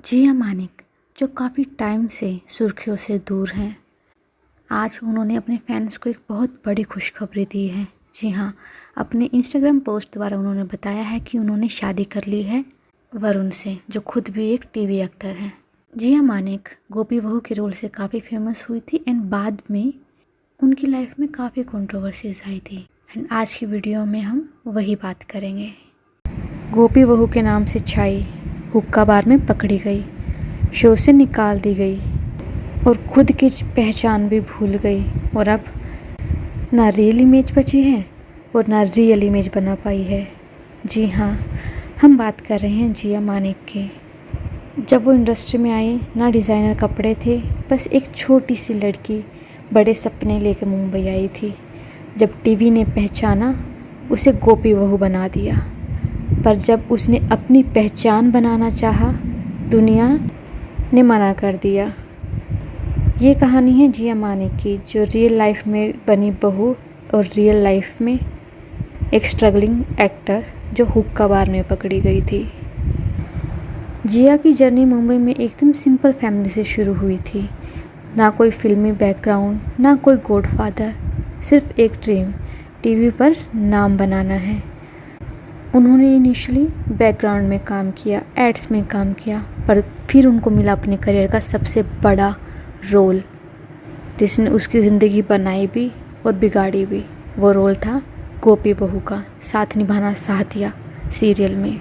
जिया मानिक, जो काफ़ी टाइम से सुर्खियों से दूर हैं, आज उन्होंने अपने फैंस को एक बहुत बड़ी खुशखबरी दी है। जी हाँ, अपने इंस्टाग्राम पोस्ट द्वारा उन्होंने बताया है कि उन्होंने शादी कर ली है वरुण से, जो खुद भी एक टीवी एक्टर हैं। जिया मानिक गोपी बहू के रोल से काफ़ी फेमस हुई थी एंड बाद में उनकी लाइफ में काफ़ी कंट्रोवर्सीज आई थी एंड आज की वीडियो में हम वही बात करेंगे। गोपी बहू के नाम से छाई हुक्का बार में पकड़ी गई, शो से निकाल दी गई और खुद की पहचान भी भूल गई और अब ना रियल इमेज बची है और ना रियल इमेज बना पाई है। जी हाँ, हम बात कर रहे हैं जिया मानिक के। जब वो इंडस्ट्री में आए ना डिज़ाइनर कपड़े थे, बस एक छोटी सी लड़की बड़े सपने लेकर मुंबई आई थी। जब टीवी ने पहचाना, उसे गोपी बहू बना दिया, पर जब उसने अपनी पहचान बनाना चाहा, दुनिया ने मना कर दिया। ये कहानी है जिया मानिक की, जो रियल लाइफ में बनी बहू और रियल लाइफ में एक स्ट्रगलिंग एक्टर जो हुक्का बार में पकड़ी गई थी। जिया की जर्नी मुंबई में एकदम सिंपल फैमिली से शुरू हुई थी। ना कोई फिल्मी बैकग्राउंड, ना कोई गॉडफादर, सिर्फ एक ड्रीम, टीवी पर नाम बनाना है। उन्होंने इनिशियली बैकग्राउंड में काम किया, एड्स में काम किया, पर फिर उनको मिला अपने करियर का सबसे बड़ा रोल, जिसने उसकी ज़िंदगी बनाई भी और बिगाड़ी भी। वो रोल था गोपी बहू का, साथ निभाना साथिया सीरियल में।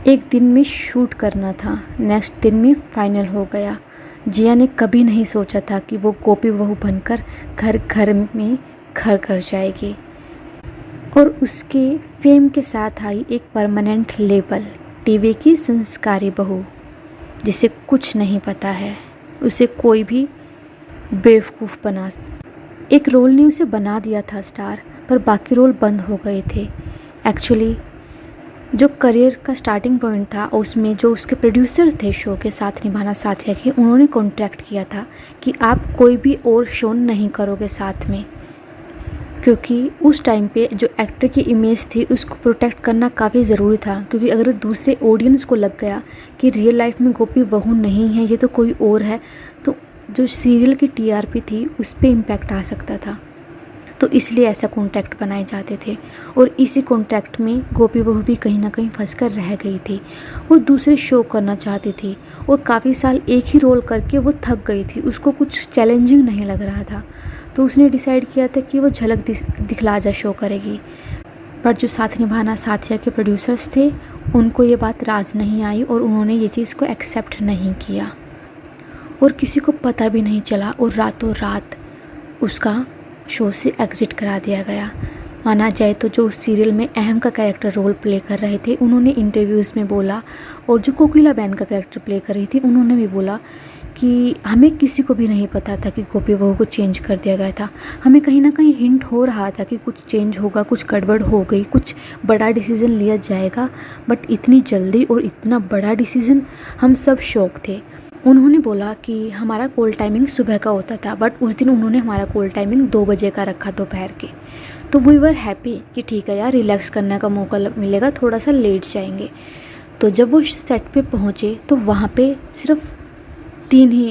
एक दिन में शूट करना था, नेक्स्ट दिन में फाइनल हो गया। जिया ने कभी नहीं सोचा था कि वो गोपी बहू बनकर घर घर में घर कर जाएगी और उसके फेम के साथ आई एक परमानेंट लेबल, टीवी की संस्कारी बहू, जिसे कुछ नहीं पता है। उसे कोई भी बेवकूफ़ बना, एक रोल ने उसे बना दिया था स्टार, पर बाकी रोल बंद हो गए थे। एक्चुअली जो करियर का स्टार्टिंग पॉइंट था, उसमें जो उसके प्रोड्यूसर थे शो के साथ निभाना साथिया के, उन्होंने कॉन्ट्रैक्ट किया था कि आप कोई भी और शो नहीं करोगे साथ में, क्योंकि उस टाइम पे जो एक्टर की इमेज थी उसको प्रोटेक्ट करना काफ़ी ज़रूरी था। क्योंकि अगर दूसरे ऑडियंस को लग गया कि रियल लाइफ में गोपी बहू नहीं है, ये तो कोई और है, तो जो सीरियल की टीआरपी थी उस पर इम्पैक्ट आ सकता था। तो इसलिए ऐसा कॉन्ट्रैक्ट बनाए जाते थे और इसी कॉन्ट्रैक्ट में गोपी बहू भी कहीं ना कहीं फंस कर रह गई थी। वो दूसरे शो करना चाहती थी और काफ़ी साल एक ही रोल करके वो थक गई थी, उसको कुछ चैलेंजिंग नहीं लग रहा था। तो उसने डिसाइड किया था कि वो झलक दिखला जा शो करेगी। पर जो साथ निभाना साथिया के प्रोड्यूसर्स थे, उनको ये बात राज नहीं आई और उन्होंने ये चीज़ को एक्सेप्ट नहीं किया और किसी को पता भी नहीं चला और रातों रात उसका शो से एग्ज़िट करा दिया गया। माना जाए तो जो उस सीरियल में अहम का कैरेक्टर रोल प्ले कर रहे थे, उन्होंने इंटरव्यूज़ में बोला, और जो कोकिला बहन का कैरेक्टर प्ले कर रही थी, उन्होंने भी बोला कि हमें किसी को भी नहीं पता था कि गोपी बहू को चेंज कर दिया गया था। हमें कहीं ना कहीं हिंट हो रहा था कि कुछ चेंज होगा, कुछ गड़बड़ हो गई, कुछ बड़ा डिसीज़न लिया जाएगा, बट इतनी जल्दी और इतना बड़ा डिसीज़न, हम सब शॉक थे। उन्होंने बोला कि हमारा कॉल टाइमिंग सुबह का होता था, बट उस दिन उन्होंने हमारा कॉल टाइमिंग 2 बजे का रखा दोपहर के। तो वी वर हैप्पी कि ठीक है यार, रिलैक्स करने का मौका मिलेगा, थोड़ा सा लेट जाएंगे। तो जब वो सेट पे पहुँचे तो वहाँ पे सिर्फ 3 ही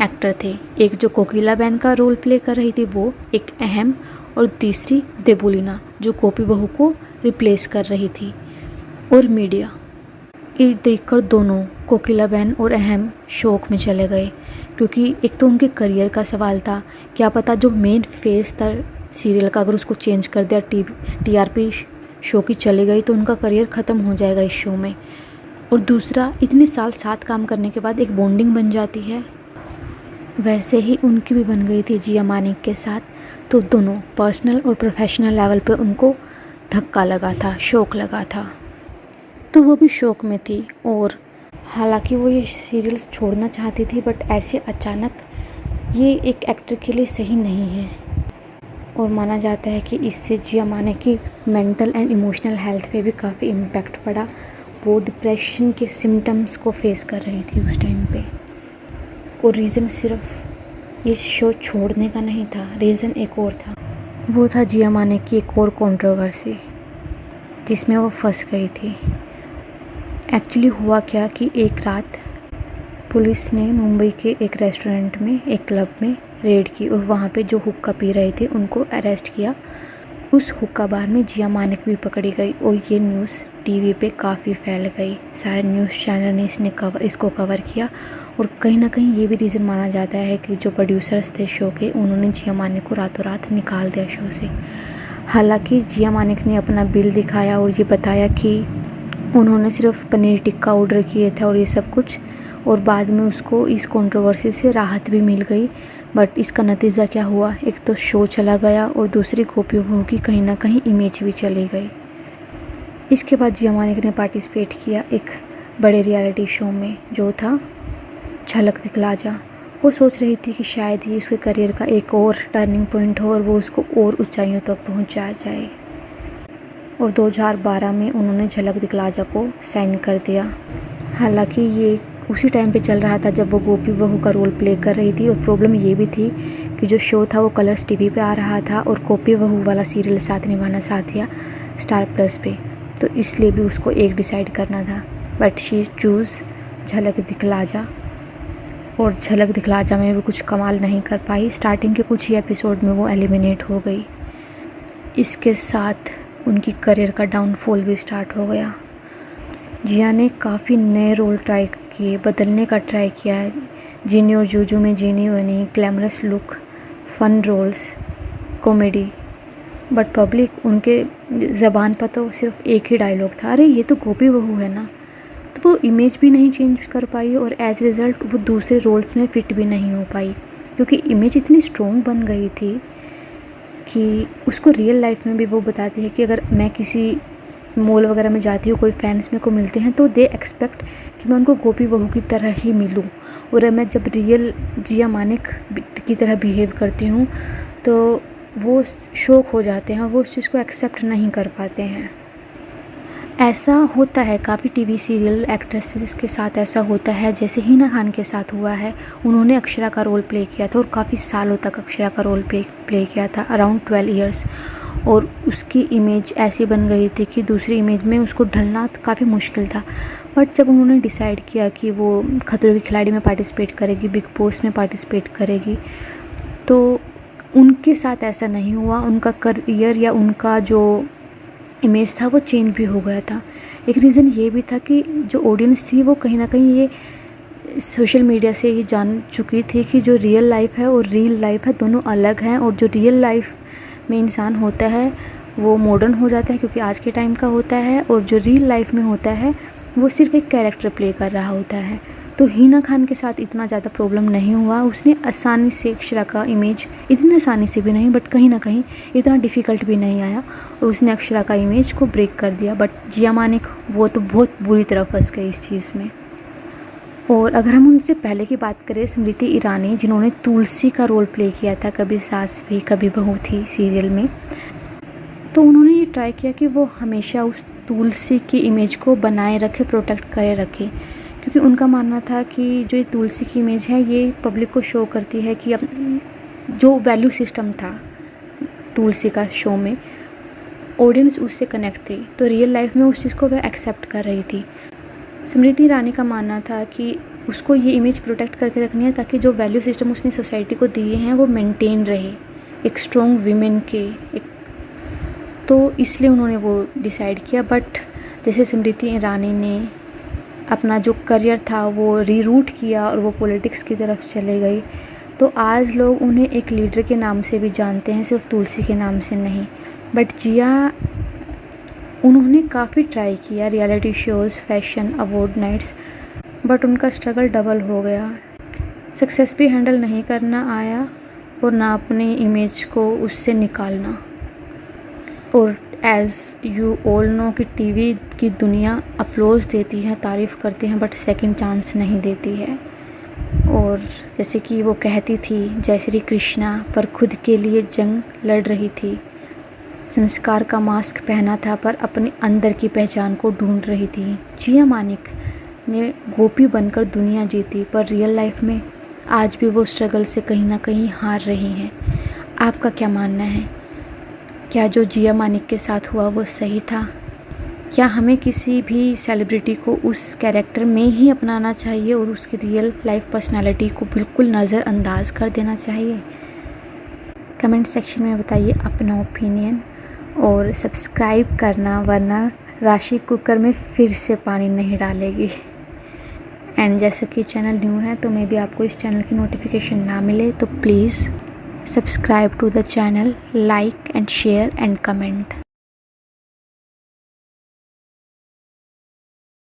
एक्टर थे। एक जो कोकिला बहन का रोल प्ले कर रही थी वो, एक अहम, और तीसरी देबुलीना जो गोपी बहू को रिप्लेस कर रही थी। और मीडिया ये देखकर दोनों कोकिला बहन और अहम शौक में चले गए, क्योंकि एक तो उनके करियर का सवाल था, क्या पता जो मेन फेस था सीरियल का अगर उसको चेंज कर दिया, टीआरपी शो की चली गई तो उनका करियर ख़त्म हो जाएगा इस शो में। और दूसरा, इतने साल साथ काम करने के बाद एक बॉन्डिंग बन जाती है, वैसे ही उनकी भी बन गई थी जिया मानिक के साथ। तो दोनों पर्सनल और प्रोफेशनल लेवल पे उनको धक्का लगा था, शौक लगा था, तो वो भी शौक में थी। और हालांकि वो ये सीरियल्स छोड़ना चाहती थी, बट ऐसे अचानक ये एक एक्टर के लिए सही नहीं है। और माना जाता है कि इससे जिया मानिक की मेंटल एंड इमोशनल हेल्थ पे भी काफ़ी इम्पैक्ट पड़ा। वो डिप्रेशन के सिम्टम्स को फेस कर रही थी उस टाइम पे। और रीज़न सिर्फ ये शो छोड़ने का नहीं था, रीज़न एक और था। वो था जिया मानिक की एक और कंट्रोवर्सी जिसमें वो फंस गई थी। एक्चुअली हुआ क्या कि एक रात पुलिस ने मुंबई के एक रेस्टोरेंट में, एक क्लब में रेड की और वहाँ पे जो हुक्का पी रहे थे उनको अरेस्ट किया। उस हुक्का बार में जिया मानिक भी पकड़ी गई और ये न्यूज़ टीवी पे काफ़ी फैल गई। सारे न्यूज़ चैनल ने इसको कवर किया और कहीं ना कहीं ये भी रीज़न माना जाता है कि जो प्रोड्यूसर्स थे शो के, उन्होंने जिया मानिक को रातों रात निकाल दिया शो से। हालांकि जिया मानिक ने अपना बिल दिखाया और ये बताया कि उन्होंने सिर्फ पनीर टिक्का ऑर्डर किए थे और ये सब कुछ, और बाद में उसको इस कंट्रोवर्सी से राहत भी मिल गई। बट इसका नतीजा क्या हुआ, एक तो शो चला गया और दूसरी गोपी बहू की कहीं ना कहीं इमेज भी चली गई। इसके बाद जिया मानिक ने पार्टिसिपेट किया एक बड़े रियलिटी शो में जो था झलक दिखला जा। वो सोच रही थी कि शायद ये उसके करियर का एक और टर्निंग पॉइंट हो और वो उसको और ऊंचाइयों तक पहुंचा जाए। और 2012 में उन्होंने झलक दिखला जा को साइन कर दिया। हालांकि ये उसी टाइम पे चल रहा था जब वो गोपी बहू का रोल प्ले कर रही थी और प्रॉब्लम ये भी थी कि जो शो था वो कलर्स टीवी पे आ रहा था और गोपी बहू वाला सीरियल साथ निभाना साथिया स्टार प्लस पे, तो इसलिए भी उसको एक डिसाइड करना था। बट शी चूज़ झलक दिखला जा और झलक दिखला जा में भी कुछ कमाल नहीं कर पाई। स्टार्टिंग के कुछ ही एपिसोड में वो एलिमिनेट हो गई। इसके साथ उनकी करियर का डाउनफॉल भी स्टार्ट हो गया। जिया ने काफ़ी नए रोल ट्राई किए, बदलने का ट्राई किया है। जीनी और जूजू में जीनी बनी, glamorous look, fun roles, comedy, but public उनके ज़बान पर तो सिर्फ एक ही डायलॉग था, अरे ये तो गोपी बहू है ना। तो वो इमेज भी नहीं चेंज कर पाई और एज रिज़ल्ट वो दूसरे रोल्स में फ़िट भी नहीं हो पाई, क्योंकि इमेज इतनी स्ट्रॉन्ग बन गई थी कि उसको रियल लाइफ में भी वो बताती है कि अगर मैं किसी मॉल वगैरह में जाती हूँ, कोई फैंस मेरे को मिलते हैं तो दे एक्सपेक्ट कि मैं उनको गोपी बहू की तरह ही मिलूँ, और मैं जब रियल जिया मानिक की तरह बिहेव करती हूँ तो वो शॉक हो जाते हैं, वो उस चीज़ को एक्सेप्ट नहीं कर पाते हैं। ऐसा होता है काफ़ी टीवी सीरियल एक्ट्रेसेस के साथ, ऐसा होता है जैसे हिना खान के साथ हुआ है। उन्होंने अक्षरा का रोल प्ले किया था और काफ़ी सालों तक अक्षरा का रोल प्ले किया था, अराउंड 12 इयर्स, और उसकी इमेज ऐसी बन गई थी कि दूसरी इमेज में उसको ढलना काफ़ी मुश्किल था। बट जब उन्होंने डिसाइड किया कि वो खतरों के खिलाड़ी में पार्टिसिपेट करेगी, बिग बॉस में पार्टिसिपेट करेगी, तो उनके साथ ऐसा नहीं हुआ। उनका करियर या उनका जो इमेज था वो चेंज भी हो गया था। एक रीज़न ये भी था कि जो ऑडियंस थी वो कहीं ना कहीं ये सोशल मीडिया से ये जान चुकी थी कि जो रियल लाइफ है और रियल लाइफ है दोनों अलग हैं, और जो रियल लाइफ में इंसान होता है वो मॉडर्न हो जाता है क्योंकि आज के टाइम का होता है, और जो रियल लाइफ में होता है वो सिर्फ एक कैरेक्टर प्ले कर रहा होता है। तो हिना खान के साथ इतना ज़्यादा प्रॉब्लम नहीं हुआ। उसने आसानी से अक्षरा का इमेज, इतनी आसानी से भी नहीं बट कहीं ना कहीं इतना डिफ़िकल्ट भी नहीं आया, और उसने अक्षरा का इमेज को ब्रेक कर दिया। बट जिया मानिक वो तो बहुत बुरी तरह फंस गई इस चीज़ में। और अगर हम उनसे पहले की बात करें, स्मृति ईरानी, जिन्होंने तुलसी का रोल प्ले किया था कभी सास भी कभी बहू थी सीरियल में, तो उन्होंने ये ट्राई किया कि वो हमेशा उस तुलसी की इमेज को बनाए रखे, प्रोटेक्ट करे रखे, क्योंकि उनका मानना था कि जो ये तुलसी की इमेज है ये पब्लिक को शो करती है कि अब जो वैल्यू सिस्टम था तुलसी का शो में, ऑडियंस उससे कनेक्ट थी, तो रियल लाइफ में उस चीज़ को वह एक्सेप्ट कर रही थी। स्मृति ईरानी का मानना था कि उसको ये इमेज प्रोटेक्ट करके रखनी है ताकि जो वैल्यू सिस्टम उसने सोसाइटी को दिए हैं वो मेंटेन रहे, एक स्ट्रॉन्ग वीमेन के तो इसलिए उन्होंने वो डिसाइड किया। बट जैसे स्मृति ईरानी ने अपना जो करियर था वो रीरूट किया और वो पॉलिटिक्स की तरफ चले गई, तो आज लोग उन्हें एक लीडर के नाम से भी जानते हैं, सिर्फ तुलसी के नाम से नहीं। बट जिया, उन्होंने काफ़ी ट्राई किया reality shows, fashion, award nights, but उनका स्ट्रगल डबल हो गया। सक्सेस भी हैंडल नहीं करना आया और ना अपनी इमेज को उससे निकालना। और एज़ यू ऑल नो कि टीवी की दुनिया अपलोज देती है, तारीफ़ करती हैं, बट सेकंड चांस नहीं देती है। और जैसे कि वो कहती थी जय श्री कृष्णा, पर खुद के लिए जंग लड़ रही थी। संस्कार का मास्क पहना था पर अपने अंदर की पहचान को ढूंढ रही थी। जिया मानिक ने गोपी बनकर दुनिया जीती, पर रियल लाइफ में आज भी वो स्ट्रगल से कहीं ना कहीं हार रही हैं। आपका क्या मानना है? क्या जो जिया मानिक के साथ हुआ वो सही था? क्या हमें किसी भी सेलिब्रिटी को उस कैरेक्टर में ही अपनाना चाहिए और उसकी रियल लाइफ पर्सनालिटी को बिल्कुल नज़रअंदाज कर देना चाहिए? कमेंट सेक्शन में बताइए अपना ओपिनियन और सब्सक्राइब करना, वरना राशि कुकर में फिर से पानी नहीं डालेगी। एंड जैसे कि चैनल न्यू है तो मे बी आपको इस चैनल की नोटिफिकेशन ना मिले, तो please subscribe to the channel, like and share and comment.